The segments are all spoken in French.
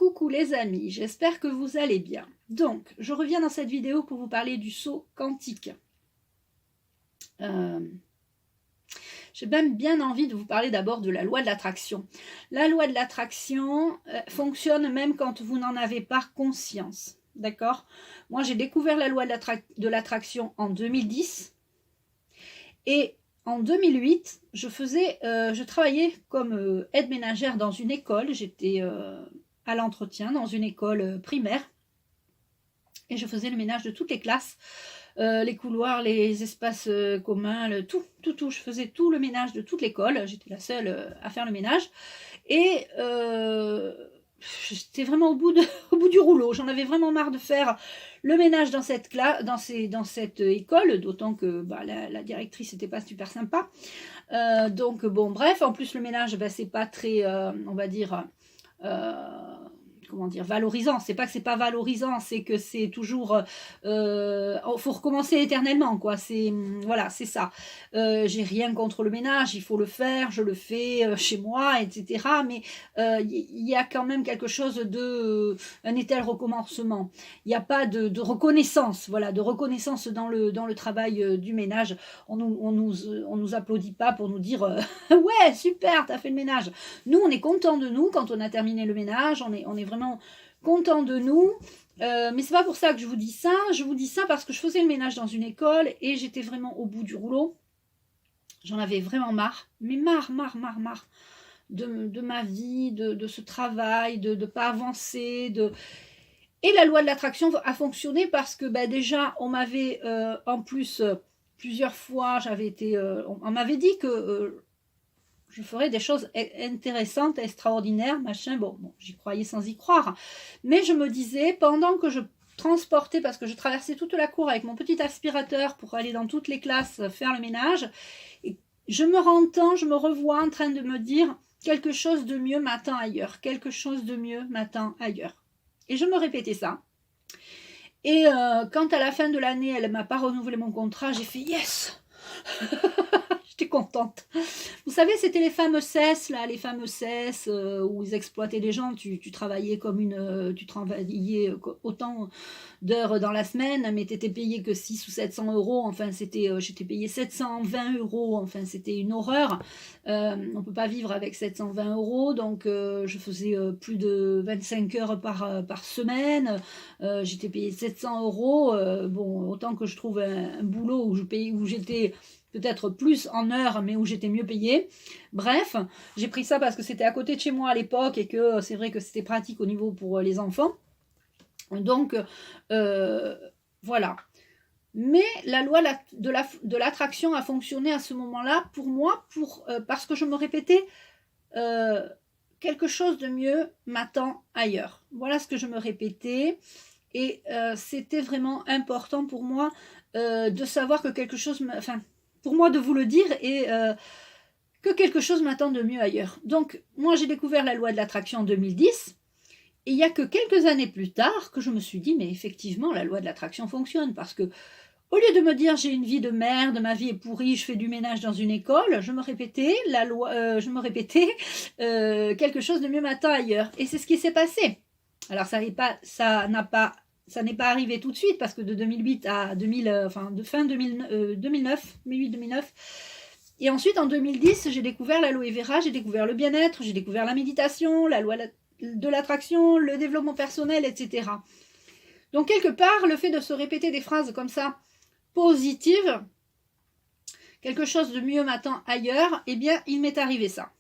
Coucou les amis, j'espère que vous allez bien. Donc, je reviens dans cette vidéo pour vous parler du saut quantique. J'ai même bien envie de vous parler d'abord de la loi de l'attraction. La loi de l'attraction fonctionne même quand vous n'en avez pas conscience. D'accord? Moi, j'ai découvert la loi de l'attraction en 2010 et en 2008, je travaillais comme aide ménagère dans une école. J'étais à l'entretien dans une école primaire et je faisais le ménage de toutes les classes, les couloirs, les espaces communs, tout. Je faisais tout le ménage de toute l'école. J'étais la seule à faire le ménage et j'étais vraiment au bout du rouleau. J'en avais vraiment marre de faire le ménage dans cette classe, dans cette école, d'autant que la directrice n'était pas super sympa. Donc bon, bref, en plus le ménage, c'est pas très, on va dire, comment dire, valorisant. C'est pas que c'est pas valorisant, c'est que c'est toujours faut recommencer éternellement, quoi. C'est voilà, c'est ça. J'ai rien contre le ménage, il faut le faire, je le fais chez moi, etc. Mais il y a quand même quelque chose de un étel recommencement. Il n'y a pas de reconnaissance, voilà, de reconnaissance dans le travail du ménage. On nous applaudit pas pour nous dire ouais, super, t'as fait le ménage. Nous, on est content de nous quand on a terminé le ménage, on est vraiment content de nous. Mais c'est pas pour ça que je vous dis ça. Je vous dis ça parce que je faisais le ménage dans une école et j'étais vraiment au bout du rouleau. J'en avais vraiment marre, mais marre de ma vie, de ce travail, de ne pas avancer. Et la loi de l'attraction a fonctionné parce que déjà, on m'avait en plus plusieurs fois, on m'avait dit que je ferais des choses intéressantes, extraordinaires, machin. Bon, j'y croyais sans y croire. Mais je me disais, pendant que je transportais, parce que je traversais toute la cour avec mon petit aspirateur pour aller dans toutes les classes faire le ménage, et je me revois en train de me dire, quelque chose de mieux m'attend ailleurs, quelque chose de mieux m'attend ailleurs. Et je me répétais ça. Et quand à la fin de l'année, elle ne m'a pas renouvelé mon contrat, j'ai fait « Yes !» J'étais contente. Vous savez, c'était les fameux cesses, là, les fameux cesses où ils exploitaient des gens. Tu travaillais tu travaillais autant d'heures dans la semaine, mais tu n'étais payé que 600 ou 700 euros. Enfin, j'étais payé 720 euros. Enfin, c'était une horreur. On ne peut pas vivre avec 720 euros. Donc, je faisais plus de 25 heures par semaine. J'étais payé 700 euros. Bon, autant que je trouve un boulot où j'étais peut-être plus en heures, mais où j'étais mieux payée. Bref, j'ai pris ça parce que c'était à côté de chez moi à l'époque et que c'est vrai que c'était pratique au niveau pour les enfants. Donc, voilà. Mais la loi de l'attraction a fonctionné à ce moment-là pour moi, parce que je me répétais quelque chose de mieux m'attend ailleurs. Voilà ce que je me répétais. Et c'était vraiment important pour moi de savoir que quelque chose pour moi de vous le dire et que quelque chose m'attend de mieux ailleurs. Donc, moi, j'ai découvert la loi de l'attraction en 2010, et il n'y a que quelques années plus tard que je me suis dit, mais effectivement, la loi de l'attraction fonctionne, parce que, au lieu de me dire, j'ai une vie de merde, ma vie est pourrie, je fais du ménage dans une école, je me répétais, quelque chose de mieux m'attend ailleurs. Et c'est ce qui s'est passé. Alors, ça n'est pas arrivé tout de suite, parce que de 2008 à de fin 2009, 2008-2009. Et ensuite, en 2010, j'ai découvert l'aloe vera, j'ai découvert le bien-être, j'ai découvert la méditation, la loi de l'attraction, le développement personnel, etc. Donc, quelque part, le fait de se répéter des phrases comme ça, positives, quelque chose de mieux m'attend ailleurs, eh bien, il m'est arrivé ça.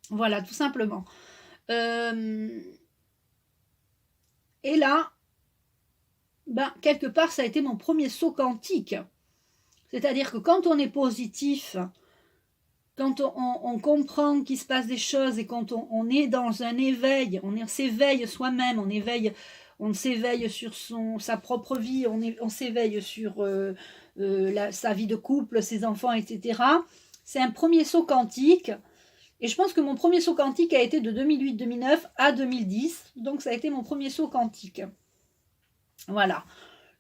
Voilà, tout simplement. Et là, quelque part, ça a été mon premier saut quantique. C'est-à-dire que quand on est positif, quand on comprend qu'il se passe des choses et quand on est dans un éveil, on s'éveille soi-même, on s'éveille sur sa propre vie, on s'éveille sur sa vie de couple, ses enfants, etc. C'est un premier saut quantique. Et je pense que mon premier saut quantique a été de 2008-2009 à 2010. Donc ça a été mon premier saut quantique. Voilà.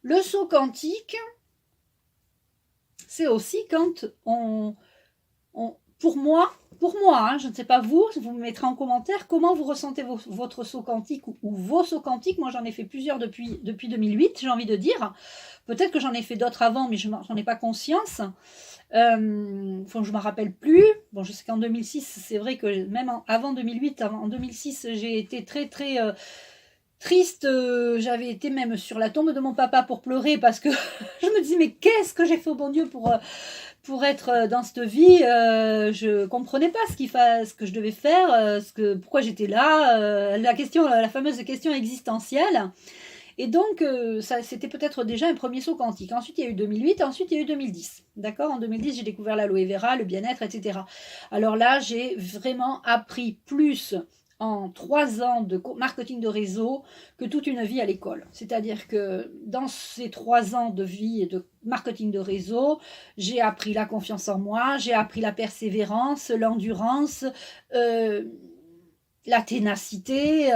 Le saut quantique, c'est aussi quand pour moi, pour moi, hein, je ne sais pas vous me mettrez en commentaire comment vous ressentez votre saut quantique ou vos sauts quantiques. Moi, j'en ai fait plusieurs depuis 2008, j'ai envie de dire. Peut-être que j'en ai fait d'autres avant, mais je n'en ai pas conscience. Je ne me rappelle plus. Bon, je sais qu'en 2006, c'est vrai que même avant 2008, en 2006, j'ai été très, très triste. J'avais été même sur la tombe de mon papa pour pleurer parce que je me dis, mais qu'est-ce que j'ai fait au bon Dieu pour être dans cette vie. Je comprenais pas ce que je devais faire, pourquoi j'étais là, la fameuse question existentielle. Et donc, ça, c'était peut-être déjà un premier saut quantique. Ensuite, il y a eu 2008, ensuite, il y a eu 2010. D'accord? En 2010, j'ai découvert l'aloe vera, le bien-être, etc. Alors là, j'ai vraiment appris plus en 3 ans de marketing de réseau que toute une vie à l'école. C'est-à-dire que dans ces 3 ans de vie et de marketing de réseau, j'ai appris la confiance en moi, j'ai appris la persévérance, l'endurance, la ténacité,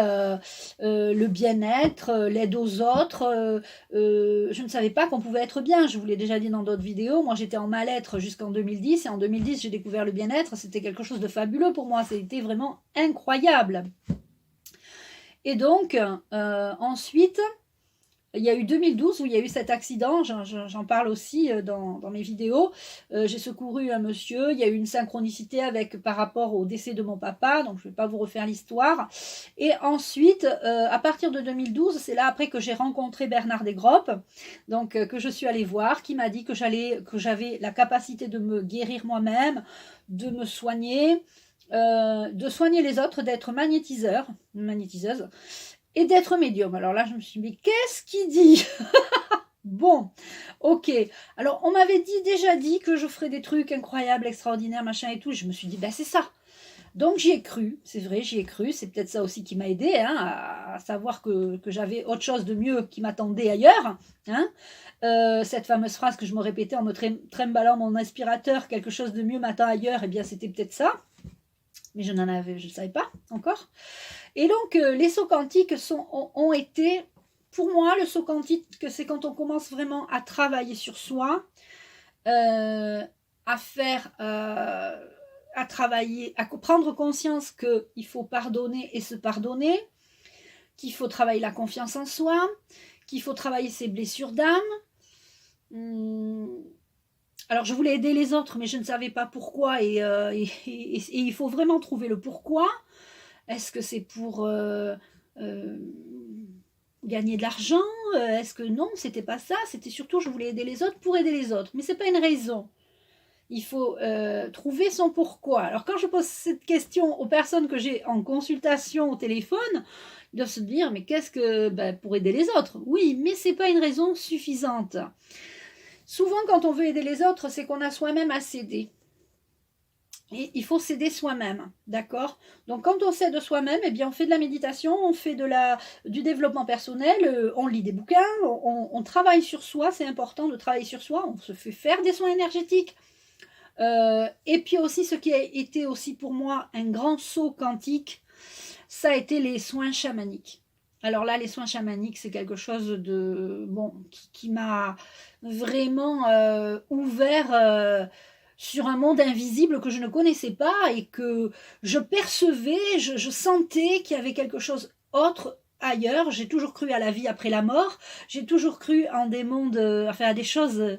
le bien-être, l'aide aux autres. Je ne savais pas qu'on pouvait être bien. Je vous l'ai déjà dit dans d'autres vidéos. Moi, j'étais en mal-être jusqu'en 2010. Et en 2010, j'ai découvert le bien-être. C'était quelque chose de fabuleux pour moi. C'était vraiment incroyable. Et donc, ensuite, il y a eu 2012 où il y a eu cet accident, j'en parle aussi dans mes vidéos. J'ai secouru un monsieur, il y a eu une synchronicité par rapport au décès de mon papa, donc je ne vais pas vous refaire l'histoire. Et ensuite, à partir de 2012, c'est là après que j'ai rencontré Bernard Desgroppes, donc que je suis allée voir, qui m'a dit que j'avais la capacité de me guérir moi-même, de me soigner, de soigner les autres, d'être magnétiseuse. Et d'être médium. Alors là, je me suis dit, mais qu'est-ce qu'il dit? Bon, ok. Alors, on m'avait déjà dit que je ferais des trucs incroyables, extraordinaires, machin et tout. Je me suis dit, ben c'est ça. Donc, j'y ai cru. C'est vrai, j'y ai cru. C'est peut-être ça aussi qui m'a aidé, hein, à savoir que j'avais autre chose de mieux qui m'attendait ailleurs. Hein. Cette fameuse phrase que je me répétais en me trimballant mon aspirateur, quelque chose de mieux m'attend ailleurs, eh bien, c'était peut-être ça. Mais je ne savais pas encore. Et donc, les sauts quantiques ont été, pour moi, le saut quantique, c'est quand on commence vraiment à travailler sur soi, à travailler, à prendre conscience qu'il faut pardonner et se pardonner, qu'il faut travailler la confiance en soi, qu'il faut travailler ses blessures d'âme. Alors, je voulais aider les autres, mais je ne savais pas pourquoi, et il faut vraiment trouver le pourquoi. Est-ce que c'est pour gagner de l'argent? Est-ce que non, c'était pas ça. C'était surtout, je voulais aider les autres pour aider les autres. Mais c'est pas une raison. Il faut trouver son pourquoi. Alors, quand je pose cette question aux personnes que j'ai en consultation au téléphone, ils doivent se dire, mais qu'est-ce que... pour aider les autres. Oui, mais c'est pas une raison suffisante. Souvent, quand on veut aider les autres, c'est qu'on a soi-même à s'aider. Et il faut s'aider soi-même, d'accord? Donc, quand on s'aide soi-même, eh bien, on fait de la méditation, on fait du développement personnel, on lit des bouquins, on travaille sur soi, c'est important de travailler sur soi, on se fait faire des soins énergétiques. Et puis aussi, ce qui a été aussi pour moi un grand saut quantique, ça a été les soins chamaniques. Alors là, les soins chamaniques, c'est quelque chose de qui m'a vraiment ouvert sur un monde invisible que je ne connaissais pas et que je percevais, je sentais qu'il y avait quelque chose autre ailleurs. J'ai toujours cru à la vie après la mort, j'ai toujours cru en des mondes, à des choses...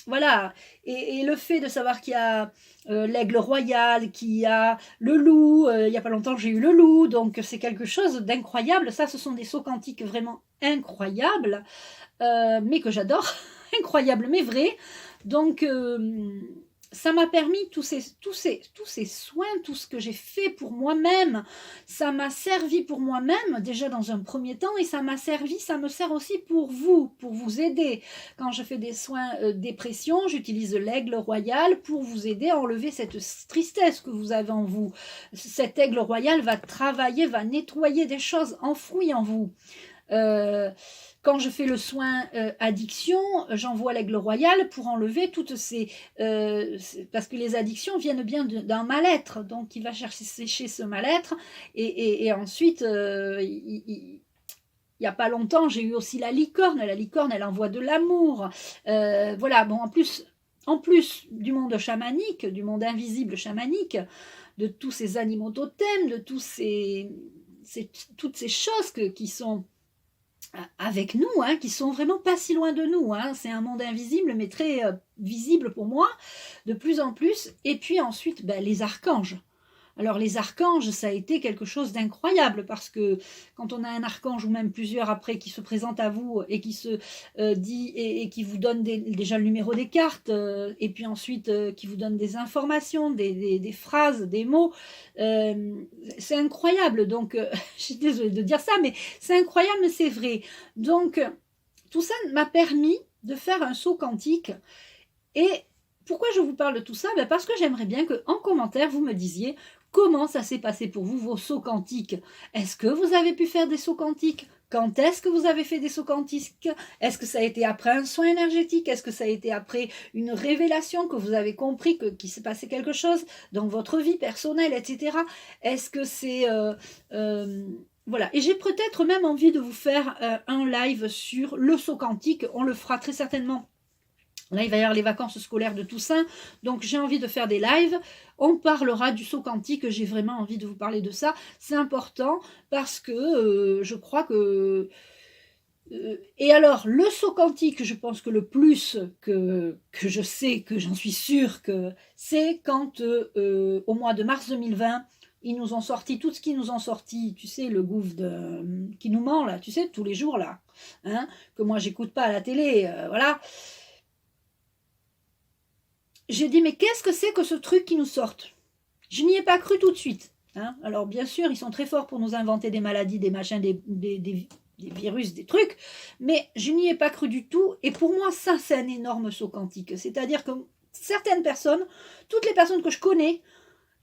Voilà, et le fait de savoir qu'il y a l'aigle royal, qu'il y a le loup, il n'y a pas longtemps j'ai eu le loup, donc c'est quelque chose d'incroyable. Ça, ce sont des sauts quantiques vraiment incroyables, mais que j'adore, incroyables mais vrais. Donc, ça m'a permis tous ces soins, tout ce que j'ai fait pour moi-même, ça m'a servi pour moi-même déjà dans un premier temps et ça me sert aussi pour vous aider. Quand je fais des soins dépression, j'utilise l'aigle royal pour vous aider à enlever cette tristesse que vous avez en vous. Cet aigle royal va travailler, va nettoyer des choses enfouies en vous. Quand je fais le soin addiction, j'envoie l'aigle royal pour enlever toutes ces... parce que les addictions viennent bien d'un mal-être. Donc, il va chercher ce mal-être. Et ensuite, il n'y a pas longtemps, j'ai eu aussi la licorne. La licorne, elle envoie de l'amour. Voilà, bon, en plus... en plus du monde chamanique, du monde invisible chamanique, de tous ces animaux totems, de toutes ces choses qui sont avec nous, hein, qui sont vraiment pas si loin de nous. Hein. C'est un monde invisible, mais très visible pour moi, de plus en plus. Et puis ensuite, ben, les archanges. Alors les archanges, ça a été quelque chose d'incroyable parce que quand on a un archange ou même plusieurs après qui se présentent à vous et qui se dit et qui vous donne déjà le numéro des cartes et puis ensuite qui vous donne des informations, des phrases, des mots, c'est incroyable. Donc je suis désolée de dire ça, mais c'est incroyable, mais c'est vrai. Donc tout ça m'a permis de faire un saut quantique. Et pourquoi je vous parle de tout ça? Ben parce que j'aimerais bien qu'en commentaire, vous me disiez comment ça s'est passé pour vous, vos sauts quantiques. Est-ce que vous avez pu faire des sauts quantiques? Quand est-ce que vous avez fait des sauts quantiques? Est-ce que ça a été après un soin énergétique? Est-ce que ça a été après une révélation que vous avez compris qu'il s'est passé quelque chose dans votre vie personnelle, etc. Est-ce que c'est... voilà, et j'ai peut-être même envie de vous faire un live sur le saut quantique. On le fera très certainement. Là, il va y avoir les vacances scolaires de Toussaint, donc j'ai envie de faire des lives. On parlera du saut quantique, j'ai vraiment envie de vous parler de ça. C'est important parce que je crois que... et alors, le saut quantique, je pense que le plus que je sais, que j'en suis sûre, que c'est quand au mois de mars 2020, ils nous ont sorti tout ce qu'ils nous ont sorti, tu sais, le gouffre qui nous ment, là, tu sais, tous les jours, là, hein, que moi, j'écoute pas à la télé, voilà. J'ai dit, mais qu'est-ce que c'est que ce truc qui nous sorte? Je n'y ai pas cru tout de suite. Hein. Alors, bien sûr, ils sont très forts pour nous inventer des maladies, des machins, des virus, des trucs, mais je n'y ai pas cru du tout. Et pour moi, ça, c'est un énorme saut quantique. C'est-à-dire que certaines personnes, toutes les personnes que je connais,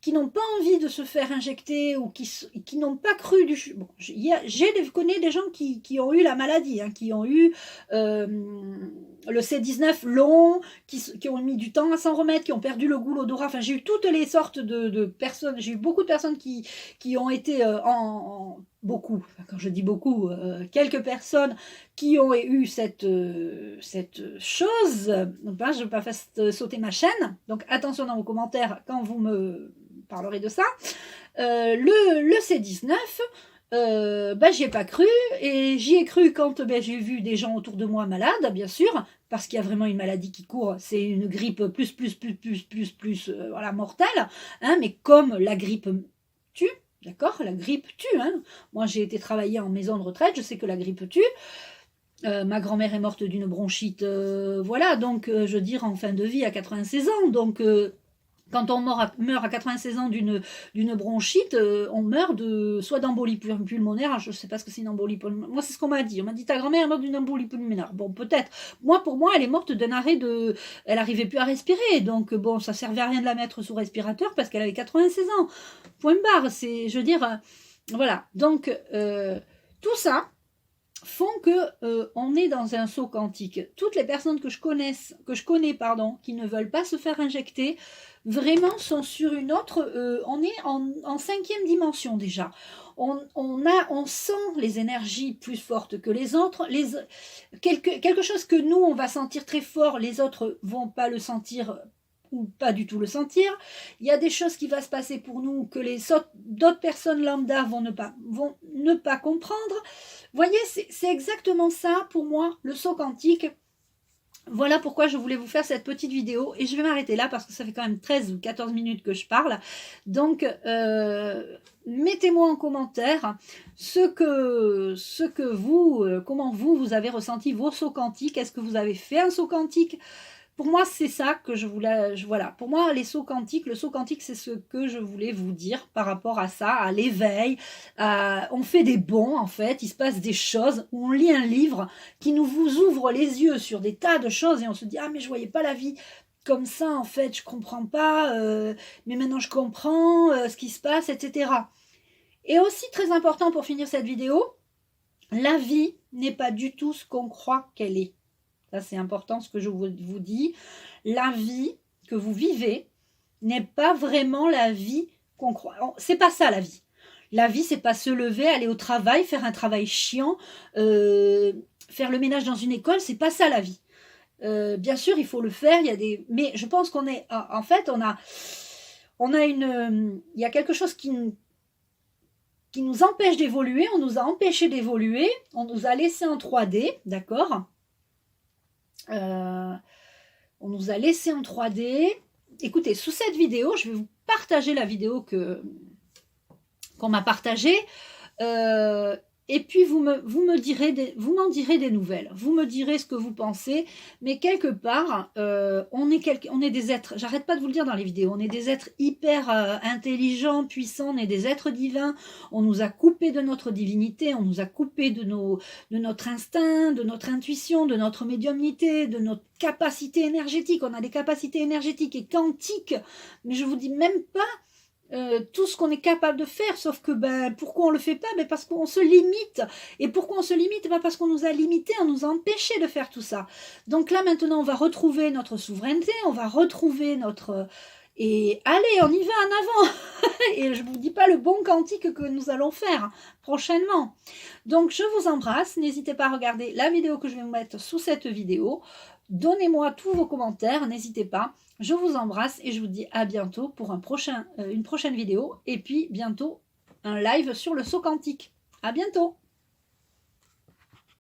qui n'ont pas envie de se faire injecter ou qui n'ont pas cru du... Bon, je connais des gens qui ont eu la maladie, hein, qui ont eu le C19 long, qui ont mis du temps à s'en remettre, qui ont perdu le goût, l'odorat. Enfin, j'ai eu toutes les sortes de personnes. J'ai eu beaucoup de personnes qui ont été beaucoup, quand je dis beaucoup, quelques personnes qui ont eu cette chose. Ben, je ne veux pas faire sauter ma chaîne. Donc, attention dans vos commentaires quand vous me parlerez de ça. Le C19, ben, j'y ai pas cru, et j'y ai cru quand j'ai vu des gens autour de moi malades, bien sûr, parce qu'il y a vraiment une maladie qui court, c'est une grippe plus, voilà, mortelle, hein, mais comme la grippe tue, d'accord, la grippe tue, hein. Moi j'ai été travailler en maison de retraite, je sais que la grippe tue. Ma grand-mère est morte d'une bronchite, voilà, donc je veux dire en fin de vie à 96 ans, donc quand on meurt à 96 ans d'une bronchite, on meurt soit d'embolie pulmonaire, je ne sais pas ce que c'est une embolie pulmonaire. Moi, c'est ce qu'on m'a dit. On m'a dit, ta grand-mère est morte d'une embolie pulmonaire. Bon, peut-être. Pour moi, elle est morte d'un arrêt de... Elle n'arrivait plus à respirer. Donc, bon, ça ne servait à rien de la mettre sous respirateur parce qu'elle avait 96 ans. Point barre. C'est, je veux dire, voilà. Donc, tout ça font que on est dans un saut quantique. Toutes les personnes que je connais, qui ne veulent pas se faire injecter, vraiment sont sur une autre... on est en 5e dimension déjà. On sent les énergies plus fortes que les autres. Quelque chose que nous, on va sentir très fort, les autres vont pas le sentir ou pas du tout le sentir. Il y a des choses qui vont se passer pour nous que d'autres personnes lambda vont ne pas comprendre. Vous voyez, c'est exactement ça pour moi, le saut quantique. Voilà pourquoi je voulais vous faire cette petite vidéo, et je vais m'arrêter là parce que ça fait quand même 13 ou 14 minutes que je parle. Donc, mettez-moi en commentaire comment vous avez ressenti vos sauts quantiques. Est-ce que vous avez fait un saut quantique? Pour moi, c'est ça que je voulais... Voilà. Pour moi, le saut quantique, c'est ce que je voulais vous dire par rapport à ça, à l'éveil. On fait des bons, en fait. Il se passe des choses où on lit un livre qui vous ouvre les yeux sur des tas de choses et on se dit « Ah, mais je voyais pas la vie comme ça, en fait. Je comprends pas. Mais maintenant, je comprends ce qui se passe, etc. » Et aussi, très important pour finir cette vidéo, la vie n'est pas du tout ce qu'on croit qu'elle est. Ça, c'est important ce que je vous dis. La vie que vous vivez n'est pas vraiment la vie qu'on croit. C'est pas ça, la vie. La vie, c'est pas se lever, aller au travail, faire un travail chiant, faire le ménage dans une école. C'est pas ça, la vie. Bien sûr, il faut le faire, il y a des... mais je pense qu'on est... En fait, il y a quelque chose qui nous empêche d'évoluer, on nous a empêché d'évoluer, on nous a laissé en 3D, d'accord, on nous a laissé en 3D. Écoutez, sous cette vidéo, je vais vous partager la vidéo qu'on m'a partagée. Et puis vous m'en direz des nouvelles, vous me direz ce que vous pensez, mais quelque part, on est des êtres, j'arrête pas de vous le dire dans les vidéos, on est des êtres hyper intelligents, puissants, on est des êtres divins, on nous a coupé de notre divinité, on nous a coupé de notre instinct, de notre intuition, de notre médiumnité, de notre capacité énergétique, on a des capacités énergétiques et quantiques, mais je vous dis même pas tout ce qu'on est capable de faire, sauf que pourquoi on le fait pas? Parce qu'on se limite. Et pourquoi on se limite? Parce qu'on nous a limités, on nous a empêchés de faire tout ça. Donc là maintenant on va retrouver notre souveraineté, on va retrouver notre... Et allez, on y va en avant. Et je ne vous dis pas le bon quantique que nous allons faire prochainement. Donc je vous embrasse, n'hésitez pas à regarder la vidéo que je vais vous mettre sous cette vidéo. Donnez-moi tous vos commentaires, n'hésitez pas. Je vous embrasse et je vous dis à bientôt pour une prochaine vidéo. Et puis bientôt un live sur le saut quantique. À bientôt.